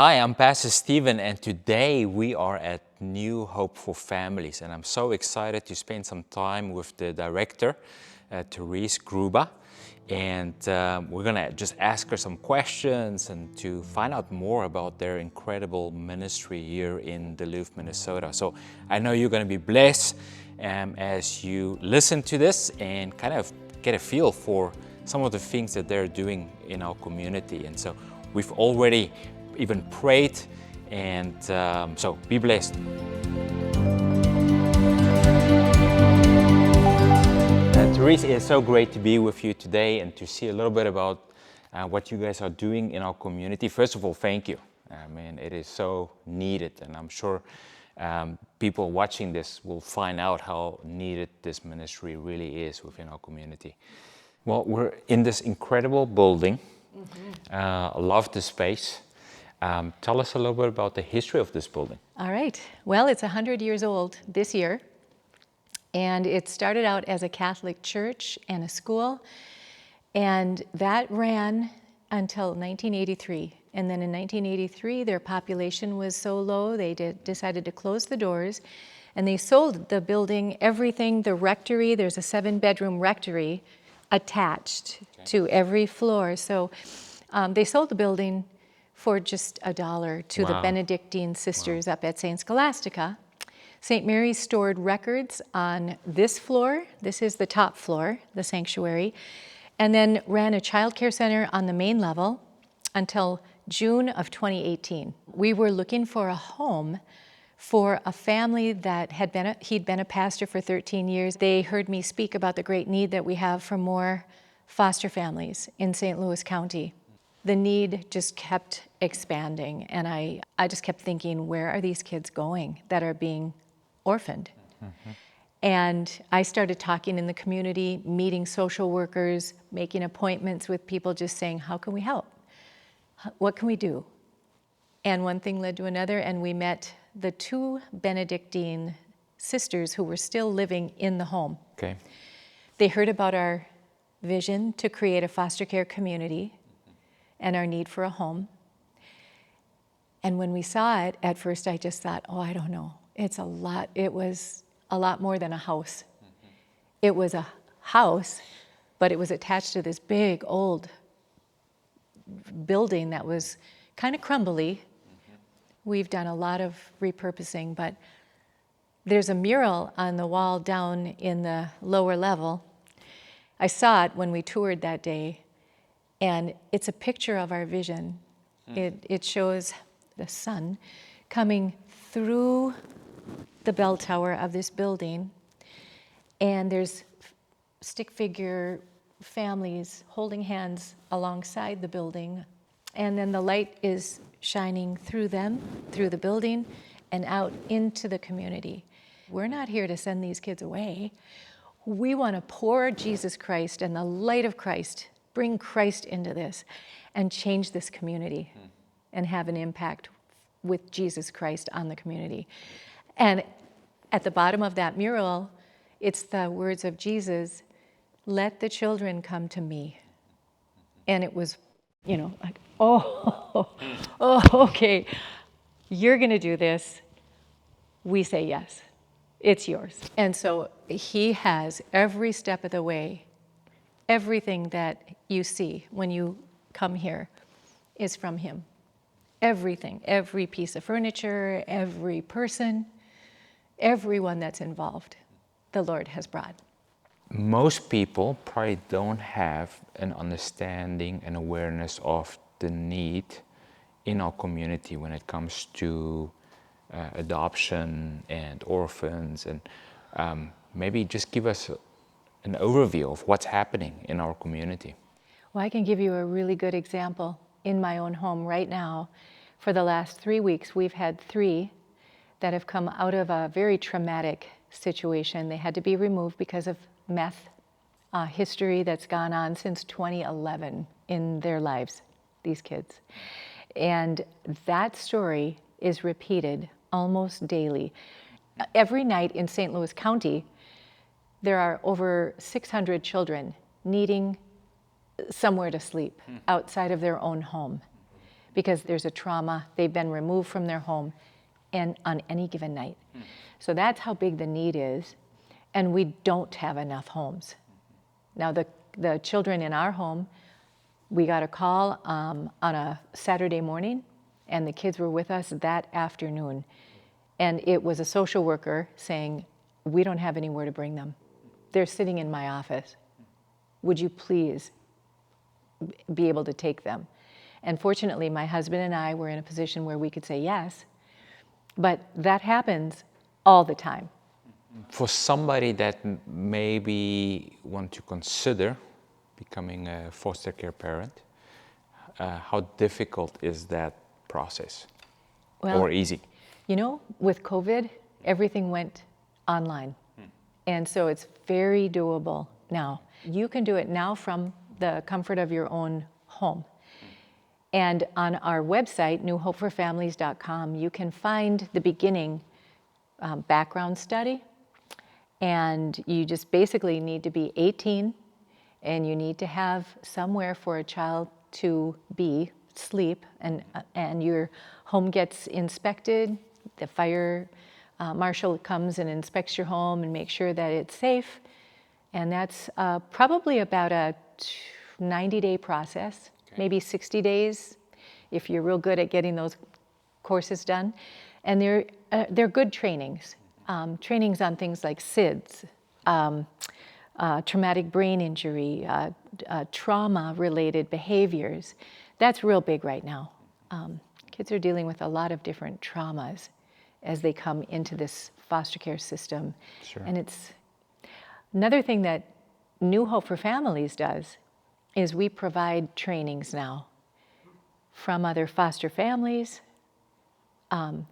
Hi, I'm Pastor Stephen, and today we are at New Hope for Families, and I'm so excited to spend some time with the director, Therese Gruba, and we're gonna just ask her some questions and to find out more about their incredible ministry here in Duluth, Minnesota. So I know you're gonna be blessed as you listen to this and kind of get a feel for some of the things that they're doing in our community. And so we've already even prayed, and so be blessed. Therese, it's so great to be with you today and to see a little bit about what you guys are doing in our community. First of all, thank you. I mean, it is so needed, and I'm sure people watching this will find out how needed this ministry really is within our community. Well, we're in this incredible building. I love the space. Tell us a little bit about the history of this building. All right. Well, it's 100 years old this year, and it started out as a Catholic church and a school, and that ran until 1983. And then in 1983, their population was so low, they decided to close the doors, and they sold the building, everything, the rectory. There's a 7-bedroom rectory attached to every floor. So they sold the building for just $1 to the Benedictine sisters up at St. Scholastica. St. Mary's stored records on this floor. This is the top floor, the sanctuary, and then ran a child care center on the main level until June of 2018. We were looking for a home for a family that he'd been a pastor for 13 years. They heard me speak about the great need that we have for more foster families in St. Louis County. The need just kept expanding, and I just kept thinking, where are these kids going that are being orphaned? And I started talking in the community, meeting social workers, making appointments with people, just saying, how can we help? What can we do? And one thing led to another, and we met the 2 Benedictine sisters who were still living in the home. Okay. They heard about our vision to create a foster care community and our need for a home. And when we saw it, at first I just thought, oh, I don't know. It's a lot. It was a lot more than a house. It was a house, but it was attached to this big old building that was kind of crumbly. We've done a lot of repurposing, but there's a mural on the wall down in the lower level. I saw it when we toured that day, and it's a picture of our vision. It shows the sun coming through the bell tower of this building, and there's stick figure families holding hands alongside the building, and then the light is shining through them, through the building, and out into the community. We're not here to send these kids away. We want to pour Jesus Christ and the light of Christ, bring Christ into this, and change this community and have an impact with Jesus Christ on the community. And at the bottom of that mural, it's the words of Jesus, let the children come to me. And it was, like, oh, okay, you're going to do this. We say yes, it's yours. And so he has every step of the way. Everything that you see when you come here is from him. Everything, every piece of furniture, every person, everyone that's involved, the Lord has brought. Most people probably don't have an understanding and awareness of the need in our community when it comes to adoption and orphans, and maybe just give us an overview of what's happening in our community. Well, I can give you a really good example in my own home right now. For the last 3 weeks, we've had 3 that have come out of a very traumatic situation. They had to be removed because of meth history that's gone on since 2011 in their lives, these kids. And that story is repeated almost daily. Every night in St. Louis County, there are over 600 children needing somewhere to sleep outside of their own home because there's a trauma. They've been removed from their home and on any given night. So that's how big the need is. And we don't have enough homes. Now the children in our home, we got a call on a Saturday morning, and the kids were with us that afternoon. And it was a social worker saying, we don't have anywhere to bring them. They're sitting in my office. Would you please be able to take them? And fortunately, my husband and I were in a position where we could say yes, but that happens all the time. For somebody that maybe want to consider becoming a foster care parent, how difficult is that process? Well, or easy? You know, with COVID, everything went online. And so it's very doable now. You can do it now from the comfort of your own home. And on our website, newhopeforfamilies.com, you can find the beginning background study. And you just basically need to be 18, and you need to have somewhere for a child to sleep, and your home gets inspected. The fire marshal comes and inspects your home and makes sure that it's safe. And that's probably about a 90-day process, maybe 60 days, if you're real good at getting those courses done. And they're good trainings. Trainings on things like SIDS, traumatic brain injury, trauma-related behaviors. That's real big right now. Kids are dealing with a lot of different traumas as they come into this foster care system. Sure. And it's another thing that New Hope for Families does is we provide trainings now from other foster families,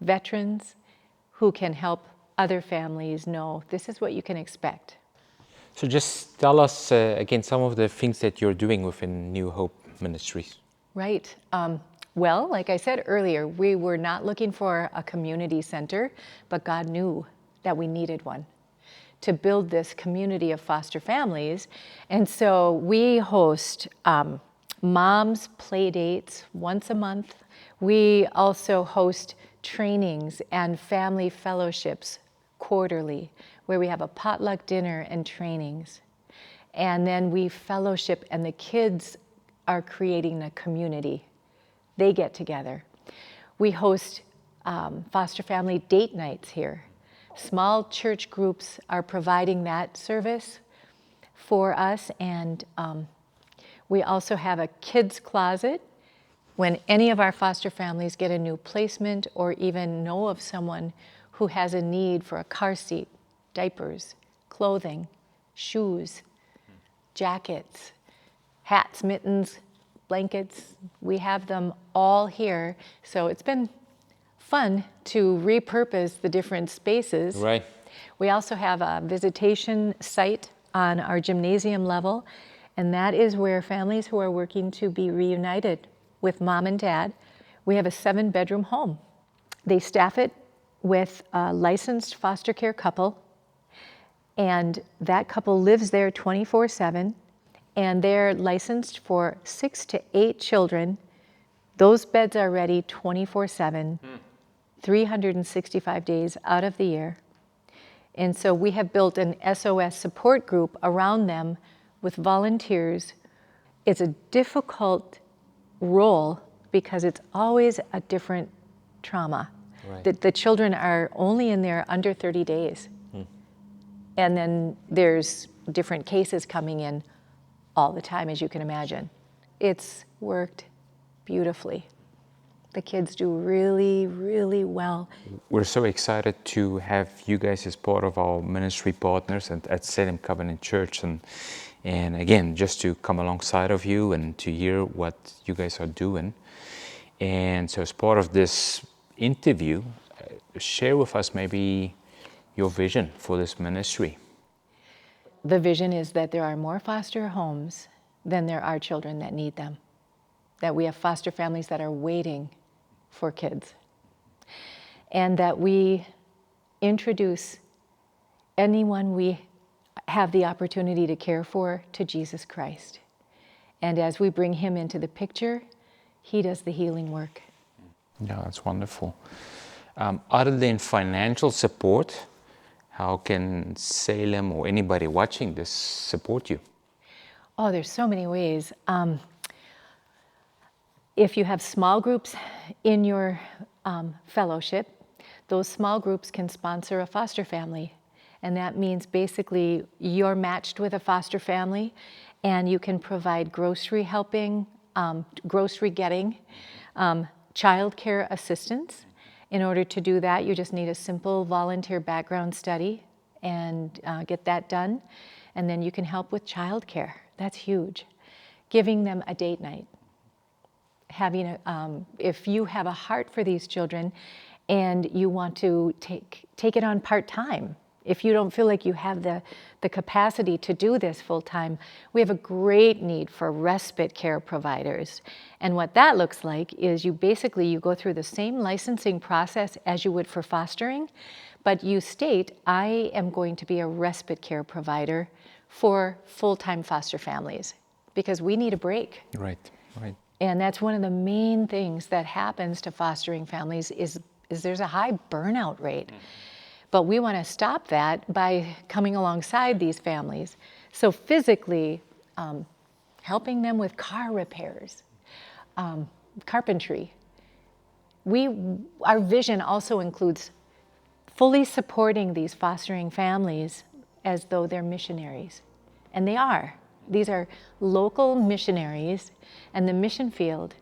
veterans, who can help other families know this is what you can expect. So just tell us again some of the things that you're doing within New Hope Ministries. Right. Well, like I said earlier, we were not looking for a community center, but God knew that we needed one to build this community of foster families. And so we host moms' play dates once a month. We also host trainings and family fellowships quarterly, where we have a potluck dinner and trainings. And then we fellowship, and the kids are creating a community. They get together. We host foster family date nights here. Small church groups are providing that service for us, and we also have a kids closet. When any of our foster families get a new placement or even know of someone who has a need for a car seat, diapers, clothing, shoes, jackets, hats, mittens, blankets, we have them all here. So it's been fun to repurpose the different spaces. Right. We also have a visitation site on our gymnasium level, and that is where families who are working to be reunited with mom and dad. We have a 7-bedroom home. They staff it with a licensed foster care couple, and that couple lives there 24/7, and they're licensed for 6 to 8 children. Those beds are ready 24/7, 365 days out of the year. And so we have built an SOS support group around them with volunteers. It's a difficult role because it's always a different trauma. Right. The children are only in there under 30 days. And then there's different cases coming in all the time, as you can imagine. It's worked beautifully. The kids do really, really well. We're so excited to have you guys as part of our ministry partners at Salem Covenant Church, and again, just to come alongside of you and to hear what you guys are doing. And so as part of this interview, share with us maybe your vision for this ministry. The vision is that there are more foster homes than there are children that need them. That we have foster families that are waiting for kids. And that we introduce anyone we have the opportunity to care for to Jesus Christ. And as we bring him into the picture, He does the healing work. Yeah, that's wonderful. Other than financial support, how can Salem or anybody watching this support you? Oh, there's so many ways. If you have small groups in your fellowship, those small groups can sponsor a foster family. And that means basically you're matched with a foster family and you can provide grocery helping, grocery getting, childcare assistance. In order to do that, you just need a simple volunteer background study and get that done. And then you can help with childcare. That's huge. Giving them a date night. Having if you have a heart for these children and you want to take it on part-time, if you don't feel like you have the capacity to do this full-time, we have a great need for respite care providers. And what that looks like is you go through the same licensing process as you would for fostering, but you state, I am going to be a respite care provider for full-time foster families because we need a break. Right, right. And that's one of the main things that happens to fostering families is there's a high burnout rate. But we want to stop that by coming alongside these families. So physically, helping them with car repairs, carpentry. Our vision also includes fully supporting these fostering families as though they're missionaries. And they are. These are local missionaries, and the mission field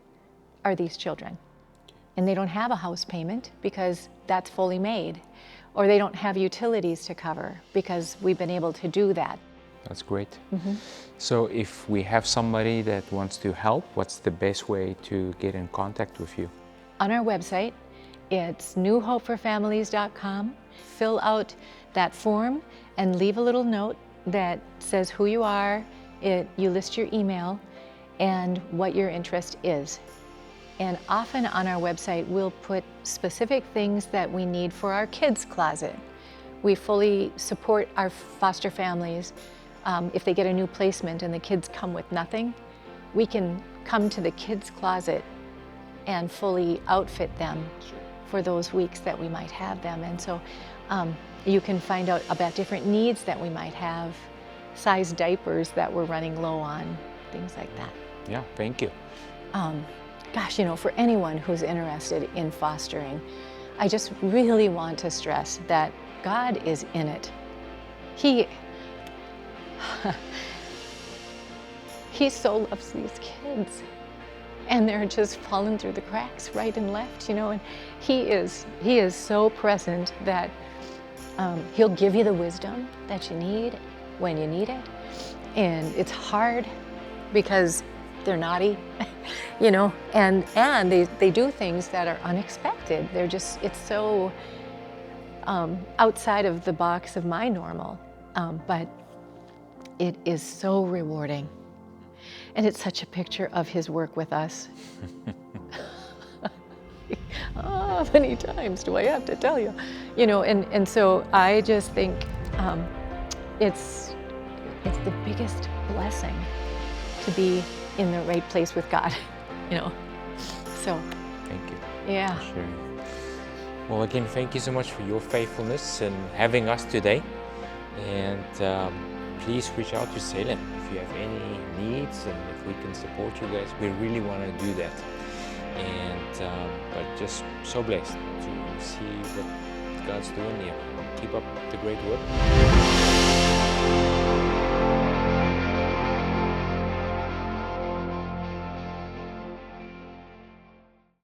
are these children. And they don't have a house payment because that's fully made, or they don't have utilities to cover because we've been able to do that. That's great. So if we have somebody that wants to help, what's the best way to get in contact with you? On our website, it's newhopeforfamilies.com. Fill out that form and leave a little note that says who you are. You list your email and what your interest is. And often on our website, we'll put specific things that we need for our kids' closet. We fully support our foster families. If they get a new placement and the kids come with nothing, we can come to the kids' closet and fully outfit them for those weeks that we might have them. And so you can find out about different needs that we might have, size diapers that we're running low on, things like that. Yeah, thank you. Gosh, for anyone who's interested in fostering, I just really want to stress that God is in it. He so loves these kids, and they're just falling through the cracks right and left, and he is so present that he'll give you the wisdom that you need when you need it. And it's hard because they're naughty, and they do things that are unexpected. It's so outside of the box of my normal, but it is so rewarding. And it's such a picture of his work with us. How many times do I have to tell you? And so I just think it's the biggest blessing to be in the right place with God, So. Thank you. Yeah. For sharing. Well, again, thank you so much for your faithfulness and having us today. And please reach out to Salem if you have any needs and if we can support you guys. We really want to do that. And but just so blessed to see what God's doing here. Keep up the great work.